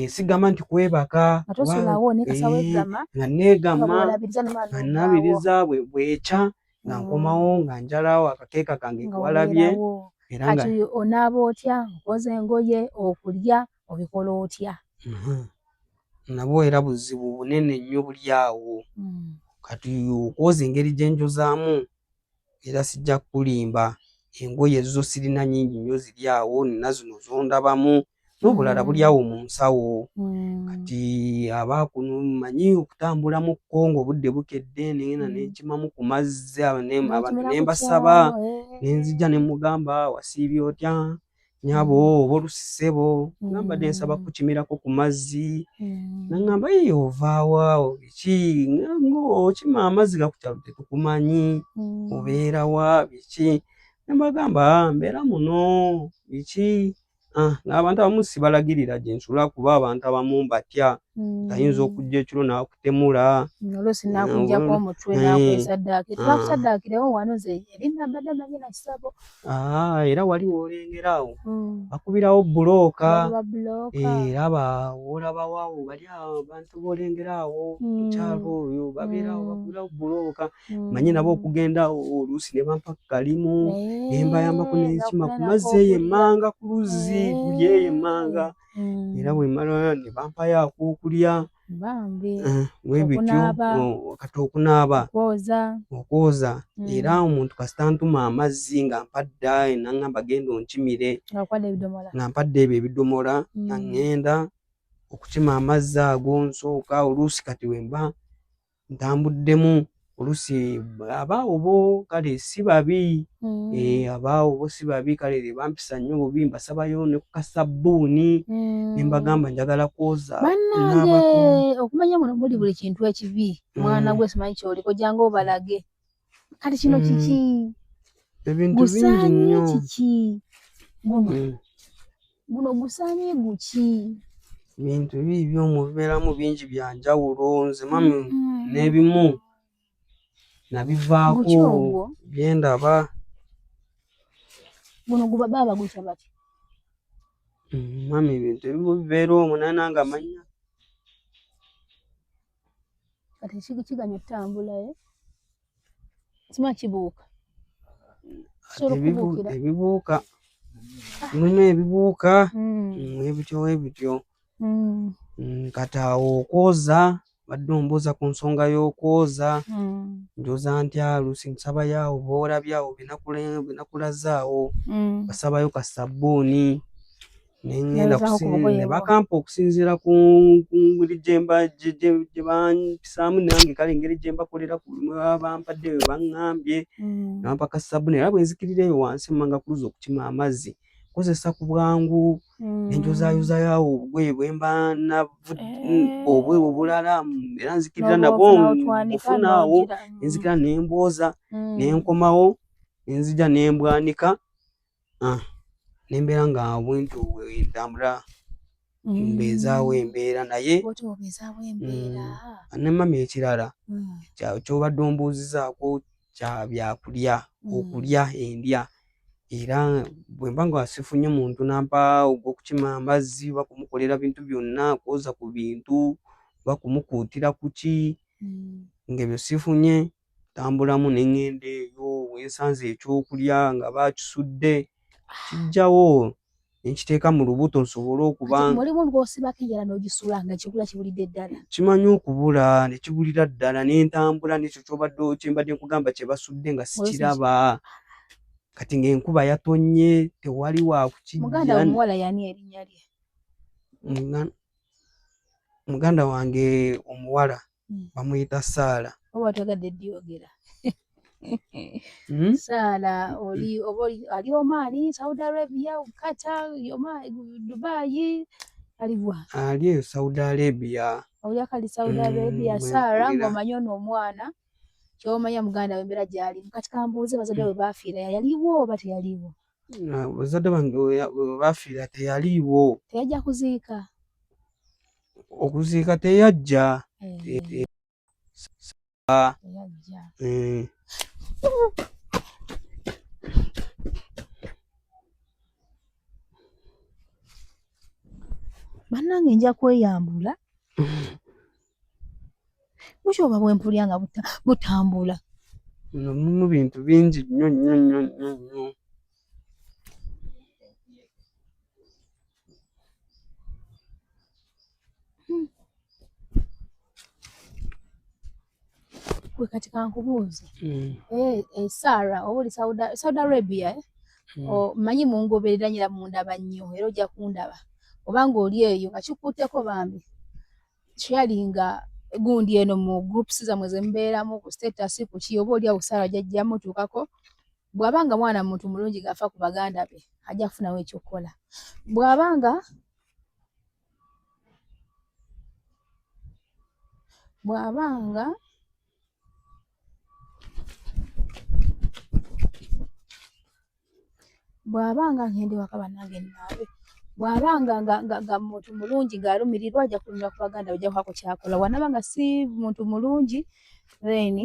Sigamba nti kwebaka nga negama nga nabiriza bwekya nga nkomawo nga njalawo akakeeka kange kwalabye era nga kati onaaba otya nkoze engoye okulya obikola otya? Nabwo era buzibu bunene nnyo buli awo. Kati okwoza engeri gye njozaamu era sijja kulimba, engoye zo sirina nnyingi nnyo ziri awo, nina zino zondabamu n'obulala buli awo mu nsawo. Kati abaakuno mmanyi okutambula mu kko ng'obudde bukedde, nengenda nenkimamu ku mazzi abantu ne mbasaba, ne nzija ne mugamba wasiibye otya nnyabo oba oluusi ssebo, nga mbadde nsaba kukimirako ku mazzi, n'aŋŋamba ovaawa biki, okima amazzi ga ku kyalo tetukumanyi, obeera wa biki, ne mbagamba mbeera muno biki. Abantu abamu sibalagirira gye nsula kuba abantu abamu mbatya, ayinza okujja ekiro n'akutemula. Oluusi n'akuggyako omutwe n'akwesaddaakira. Tebaakusaddaakirawo wano nze eri nabadde manyi na kisabo. Era wali woolengera awo bakubirawo bbulooka, era w'olabawo awo bali awo abantu boolengera awo ku kyalo oyo babeera awo bakubirawo bbulooka. Manyi nabo okugenda awo oluusi ne bampa ku kalimu ne mbayambako n'ekima ku mazzi eyo emmanga ku luzzi luli eyo emmanga, era bwe mmala ne bampayo ak'okulya bwe bityo. Kati okunaaba, okwoza, era omuntu kasita antuma amazzi nga mpadda n'aŋŋamba genda onkimire, nga mpadde ebyo ebidomola, nga ŋŋenda okukima amazzi ago nsooka. Oluusi kati bwe mba ntambuddemu, oluusi abaawo bo kale si babi, abaawo bo si babi, kale bampisa nnyo bubi, mbasabayo ne ku kasabbuuni ne mbagamba njagala kwoza. Bannange okumanya muno muli buli kintu ekibi, mwana gwe simanyi ky'oliko ojjanga obalage. Kati kino kiki? Ebintu bingi nnyo. Kiki? Guno gusaanye guki? Ebintu biibyo mubibeeramu bingi bya njawulo, nze mami n'ebimu nabivaako bye ndaba. Guno baba gutya bati? Mami ebintu ebimu bibeera omwo naye nange amanya. Kati kiganya okutambula simanyi kibuuka. Ebibuuka mulimu ebibuuka ebityo. Kati awo okwoza, badde ombuuza ku nsonga y'okwoza, njoza ntya, oluusi nsabayo awo boolabye awo bye nakulaze awo, basabayo ka sabbuuni ne bakampa okusinziira ku ngeri gye bampisaamu, nange kale engeri gye mbakolera ku buli bwe baba bampadde bwe baŋŋambye, ne bampa ka sabbuuni. Era bwe nzikirira eyo wansi mmanga kuluza okukima amazzi, nkozesa ku bwangu, ne njozaayozayo awo obugoye bwe mba obwewo obulala, era nzikirira nabwo mbufuna awo, ne nzikirira ne mbwoza, ne nkomawo ne nzija ne mbwanika, ne mbeera nga bwentyo bwe ntambula mbeezaawo embeera. Naye ne mami ekirala ky'obadde ombuuzizaako kya byakulya, okulya endya. Era bwe mba nga sifunye muntu nampa ogw'okukima amazzi oba kumukolera bintu byonna, kwoza ku bintu oba kumukuutira ku ki, ng'ebyo sifunye, ntambulamu ne ŋŋenda eyo. We nsanze ekyokulya nga baakisudde, kijjawo ne nkiteeka mu lubuto nsobole okuba. Mulimu lw'osibako enjala n'ogisuula nga ekyokulya kibulidde ddala? Kimanyi okubula ne kibulira ddala, ne ntambula n'ekyo kye mbadde nkugamba kye basudde nga sikiraba. Kati ng'enkuba yatonnye, tewali wa kukijja. Muganda wo omuwala y'ani erinnya lye? Muganda wange omuwala bamuyita Saala. Oba toyagadde ddiyogera? Saala ali omaani Saudi Arabia, Qatar, Dubai, alibwa? Ali eyo Saudi Arabia. Oli akali Saudi Arabia. Saala ng'omanyi ono omwana ky'omanya muganda we embeera gy'alimu. Kati kambuuze bazadde bwe baafiira yaliwo oba teyaliwo? Bazadde bange bwe baafiira teyaliwo. Teyajja kuziika? Okuziika teyajja. Teyajja. Bannange nja kweyambula. Bukyoba bwe mpulya nga butambula. mu bintu bingi nnyo. Gwe kati kankubuuze Sarah oba oli Saudi Arabia manyi mungoberera nyira mundaba nnyo era ojja kundaba obanga oli eyo nga kikutteko bambi sharinga gundi eno mu groups zammwe ze mubeeramu ku status ku ki oba oli awo Sarah jjajja mutuukako bw'abanga mwana muntu mulungi gafa ku baganda be ajja kufunawo ekyokukola bw'abanga ngende waka bannange naabe bw'abanga nga muntu mulungi ng'alumirirwa ajja kulumira ku baganda ojja kwako kyakola wanaba nga si muntu mulungi then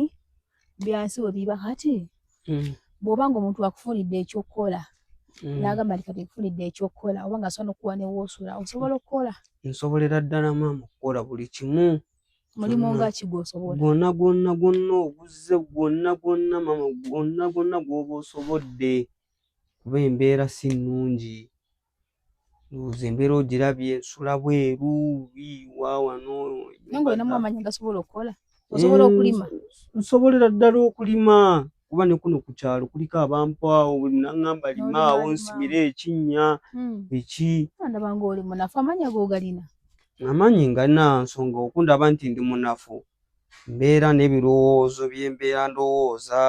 byansi we biba kati bw'obanga omuntu akufunidde ekyokukola n'agamba nti kati nkufunidde ekyokukola oba nga asobola n'okuwa ne w'osula osobola okukola nsobolera ddala maama okukola buli kimu mulimu nga ki gw'osobola gwonna oguze gwonna maama gwonna gw'oba osobodde kuba embeera si nnungi nze embeera ogirabye nsula bweru biiwa wano naye ng'olinamu amaanyi gasobola okukola osobola okulima nsobolera ddala okulima kuba ne kuno ku kyalo kuliko abantu awo buli naŋŋamba limaawo nsimire ekinnya biki ndaba ng'oli munafu amaanyi ago galina amaanyi ngalina nsonga okundaba nti ndi munafu mbeera n'ebirowoozo bye mbeera ndowooza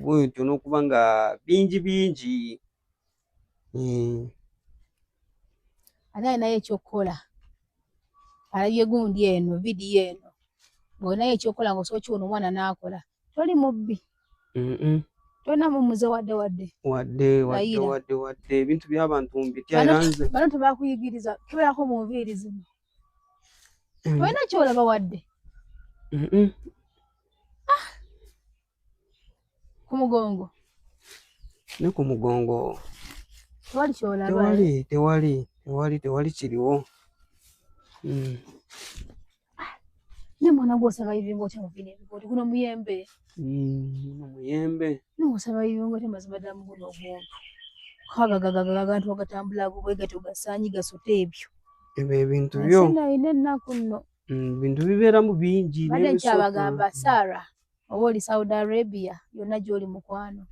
bwetyo n'okuba nga bingi ani alinayo ekyokukola alabye gundi eno vidiyo eno ng'olinayo ekyokukola ng'osobola kiwona omwana n'akola toli mubbi tolina mumuze wadde ebintu by'abantu mbitya era nze bano tebakuyigiriza tubeerako mu nviiri zino olina kyolaba wadde ku mugongo ne ku mugongo tewali kyolaba tewali kiriwo ne mwana gw'osaba ibingo otya muvini ebikooti guno muyembe n'osaba ibingo otya mazima ddala mu guno omuntu kagagagantu bagatambula bwe gatyo gasaanyi gasota ebyo ebintu byo ayina ennaku nno bintu bibeeramu bingi badde nkyabagamba Sarah oba oli Saudi Arabia yonna gy'oli mukwano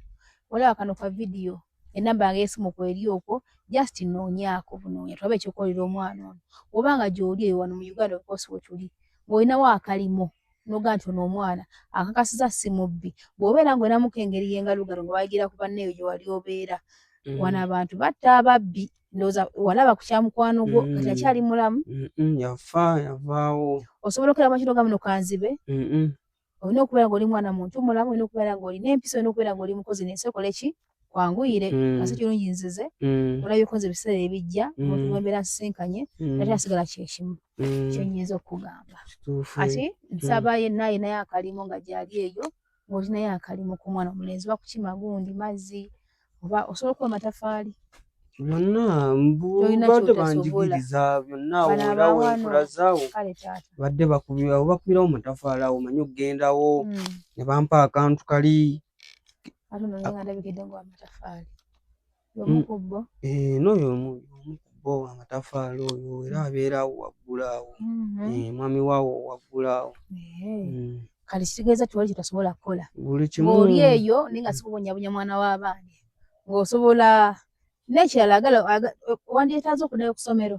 olaba kano ka vidiyo enamba yange y'essimu kweri okwo just noonyaako bunoonya tulabe ekyokukolera omwana ono obanga gy'oli eyo wano mu Uganda okosi we tuli ng'olinawo akalimo noga nti ono omwana akakasiza si mubbi bw'obeera ng'oyinamuko engeri y'engalugalo nga bayigira ku banneeyo gye wali obeera wano abantu batta ababbi ndowooza walaba ku kyamukwano gwo kati akyali mulamu yavaawo osobola okubeera mu kiro ga muno kanzibe olina okubeera ng'oli mwana muntu mulamu olina okubeera ng'olina empisa olina okubeera ng'oli mukozi nensi ekola ki kwanguyire kasi kirungi nzize olabyeko nze ebiseera ebijja omuntu gwembeera nsisinkanye ate asigala kyekimu kyenyinza okukugamba ati nsaba yenna ayinayo akalimo nga gyali eyo ng'olinayo akalimo ku mwana omulenzi oba kukima gundi mazzi oba osobola okuba amatafaali byonna badde banjigiriza byonna awo wenkulazawo badde bakubirawo matafaali awo manyi okugendawo ne bampa akantu kali ate nno nga ndabikidde ngo amatafaali y'omukubbo n'oyo omukubbo amatafaali oyo era abeerawo waggulu awo mwami waawo waggulu awo kale kitegeeza tiwali kyetasobola kukola buli kimu ng'oli eyo naye nga sikubonyabonya mwana w'abaana ng'osobola n'ekirala wandyetaaze okuddayo ku ssomero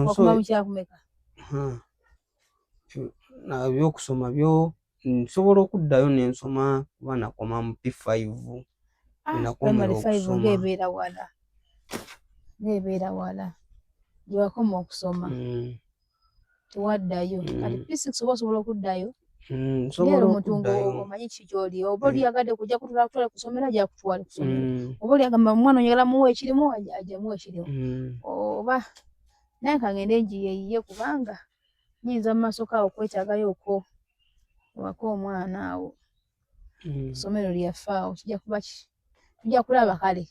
okuma mu kyakumeka ebyokusoma byo nsobola okuddayo n'ensoma kuba nakoma mu P5 nakomera okusoma ng'ebeera wala gye wakoma okusoma tewaddayo kati P6 oba osobola okuddayo nsobola okuddayo omanyi kiki gy'oli oba oli yagadde kujja kutwala ku ssomero ajja kutwala ku ssomero oba oli agamba omwana onyagala muwa ekirimu ajja muwa ekirimu oba naye kangende ngiyeyiye kubanga nyinza mu maaso kaawo okwetaagayo okwo ewaka omwana awo essomero lyaffe awo kijja kuba tujja kulaba kale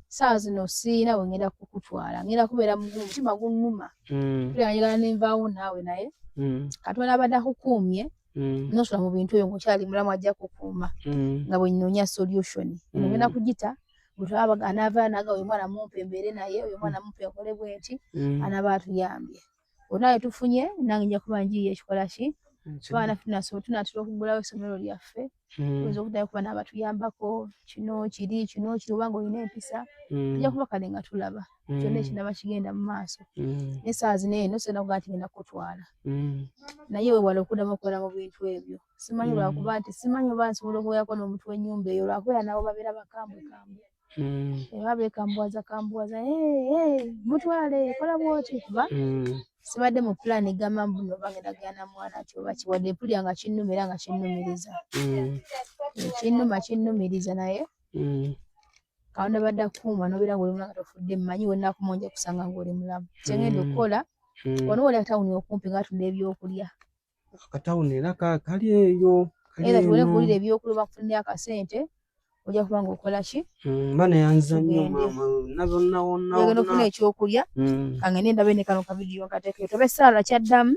saawa zino siina bwe ngenda kukutwala ngenda kubeera mutima gunnuma njagala nenvaawo naawe naye Katonda abadde akukuumye nosula mu bintu ebyo ng'okyali mulamu ajja kukuuma nga bw'onnoonya solution. Eno ngenda kugita bwetwaba anaava naga oyo mwana mumpe mbeere naye, oyo mwana mumpe nkole bwenti, anaaba atuyambye. Bonna tufunye nange nja kuba njiiye ekikola ki abaana tunatera okuggulawo essomero lyaffe, tuyinza okuddayo kuba n'abatuyambako kino kiri obanga olina empisa tujja kuba kale nga tulaba kyonna ekinaba kigenda mu maaso. N'essaawa zino eno sirina kugaa nti ngenda kutwala naye weewale okuddamu okukola mu bintu ebyo. Simanyi lwakuba nti simanyi oba nsobola okubeerako n'omutwe w'ennyumba eyo lwakubeera nabo babeera bakambwekambwe. Eba beekambuwaza mutwale kola bw'oti kuba sibadde mu pulaani gamba mbuno oba ngenda kugenda na mwana ki oba kiwadde mpulira nga kinnumira nga kinnumiriza. Kinnumiriza naye Katonda badde akuuma n'obeera ng'oli mulamu nga tofudde mmanyi we nnakumonja kusanga ng'oli mulamu. Kye ngenda okukola ono wali akatawuni okumpi ng'atunda ebyokulya. Akatawuni era kali eyo. Era tuwere kuwulira ebyokulya bakufunira akasente ojja kuba ng'okola ki? Mbana yanza nnyo maama nazonna wonna. Ogenda okufuna ekyokulya kangende ndabe ne kano kavidiyo nkateekeyo. Tulabe Sarah kyaddamu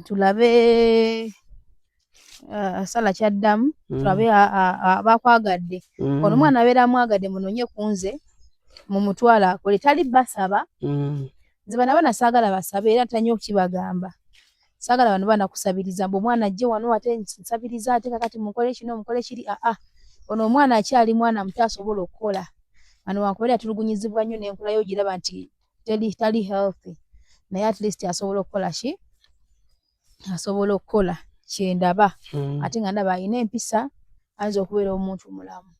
tulabe Sarah kyaddamu tulabe bakwagadde. Ono omwana abeera amwagadde munoonye ku nze mumutwala akole tali basaba. Nze bano abaana saagala basabe era ntannyo okukibagamba. Saagala bano baana kusabiriza mbu omwana ajje wano ate nsabiriza ate kakati mukole kino mukole kiri. Ono omwana akyali mwana muto asobola okukola. Ano wakubeera atulugunyizibwa nnyo n'enkola yo giraba nti tali healthy. Naye at least asobola okukola ki? Asobola okukola kyendaba. Ate nga ndaba alina empisa ayinza okubeera omuntu mulamu.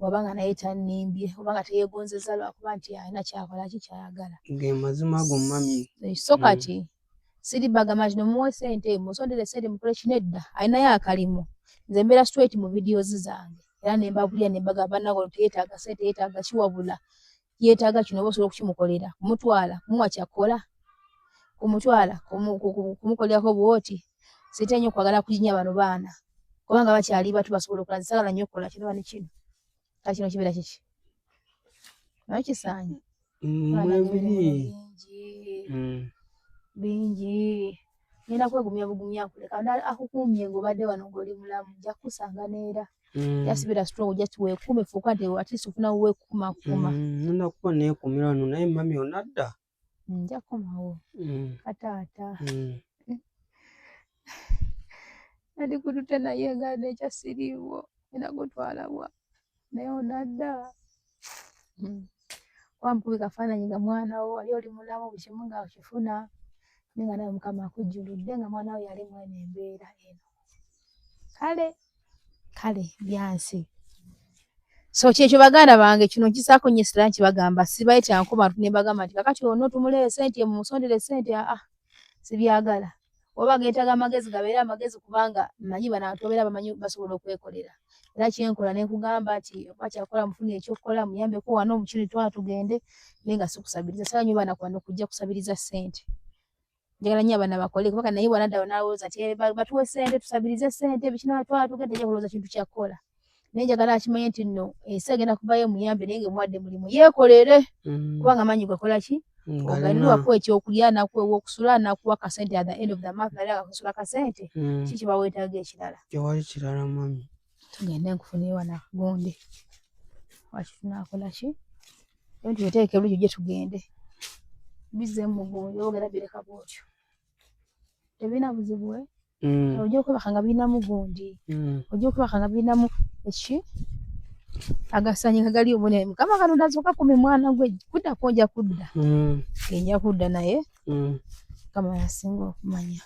Bw'abanga naye tannimbye oba nga teyeegonzezza lwakuba nti alina kyakola ki kyayagala. Ge mazima go mami. So kati siri bagamba kino muwe ssente musondere ssente mukole kino edda alinayo akalimu. Nze mbeera straight mu videos zange era ne mbabulira ne mbagamba bannange teyeetaaga ssente yeetaaga kiwabula yeetaaga kino oba osobola okukimukolera kumutwala kumuwa kyakola kumutwala kumukolerako bwoti sente nnyo okwagala kuginya bano baana kubanga bakyali bato basobola okukola nzisagala nnyo okukola kino bani kino kale kino kibeera kiki naye kisaanye bingi ngenda kwegumya bugumya nkuleka akukuumye ng'obadde wano ng'oli mulamu nja kukusanga neera jasibira strong just weekuume fuuka nti at least ofuna weekuumakuuma. Ngenda kuba neekuumira wano naye mami onadda nja kukomawo kataata nadi kutute naye nga nekyasiriiwo ngenda kutwalabwa naye onadda wamukubye kafaananyi nga mwana wo wali oli mulamu buli kimu nga okifuna nga nawe Mukama akujjuludde nga mwana we yali mwene embeera eno. Kale byansi. So kyekyo baganda bange kino nkisaako nnyo essira nkibagamba sibayita nkoma ne bagamba nti kakati ono tumulee ssente mumusondere ssente sibyagala. Oba geetaaga amagezi gabeere amagezi kubanga mmanyi bano abantu babeera bamanyi basobola okwekolera. Era kyenkola ne nkugamba nti oba kyakola mufune ekyokukola muyambeko wano mu kino twala tugende naye nga sikusabiriza. Sala nnyo baana kwano kujja kusabiriza ssente. Njagala nnyo abaana bakole kubanga naye bwanadda n'alowooza nti batuwe ssente tusabirize ssente bikino twala tugende ajja kulowooza kintu kyakukola. Naye njagala akimanye nti nno ensi egenda kuvayo muyambe naye ng'emuwadde mulimu yeekolere kubanga maanyi gakola ki? Ogalinwakuwa ekyokulya nakuwa ew'okusula nakuwa akasente at the end of the month naye akakusula akasente ki kiba weetaaga ekirala. Tewali kirala mami. Tugende nkufunire wano akagonde. Waki tunaakola ki? Ebintu biteeke bulungi gye tugende. Bizze mu mugongo ogera bireka bwotyo. Tebina buzibu ojja okwebaka nga birinamu gundi. Ojja okwebaka nga birinamu eki? Agasanyi kagali omune Mukama Katonda azooka kume mwana gwe kuddako ojja kudda. Nja kudda naye Mukama yasinga okumanya.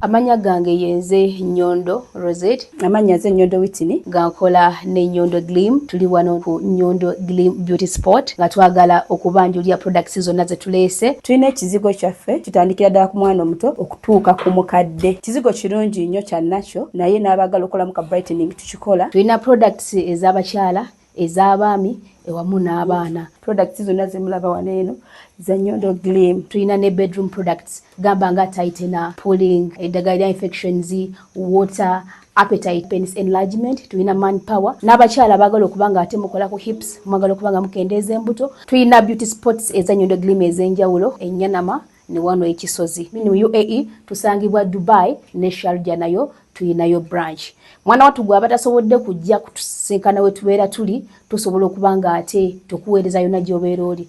Amanya gange yenze Nnyondo Rosette. Amanya ze Nnyondo Whitney. Gankola ne Nnyondo Gleam. Tuli wano ku Nnyondo Gleam Beauty Spot. Nga twagala okubanjulira products zonna ze tuleese. Tulina ekizigo kyaffe kitandikira ddala ku mwana omuto okutuuka ku mukadde. Kizigo kirungi nnyo kya nakyo naye n'abaagala okolamu ka brightening tukikola. Tulina products ez'abakyala, ez'abaami, ewamu n'abaana. Products zonna ze mulaba wano eno za Nnyondo Gleam. Tulina ne bedroom products gamba nga tightener, pulling, eddagala infections, water, appetite, penis enlargement. Tulina manpower. N'abakyala baagala okuba nga ate mukola ku hips, mwagala okuba nga mukendeeza embuto. Tulina beauty spots eza Nnyondo Gleam ez'enjawulo, ennyanama, ne wano ekisozi. Mu UAE tusangibwa Dubai ne Sharjah nayo tuyinayo branch. Mwana watu gwa batasobodde kujja kutusinkana we tubeera tuli tusobola okuba nga ate tukuweereza yonna gy'obeera oli.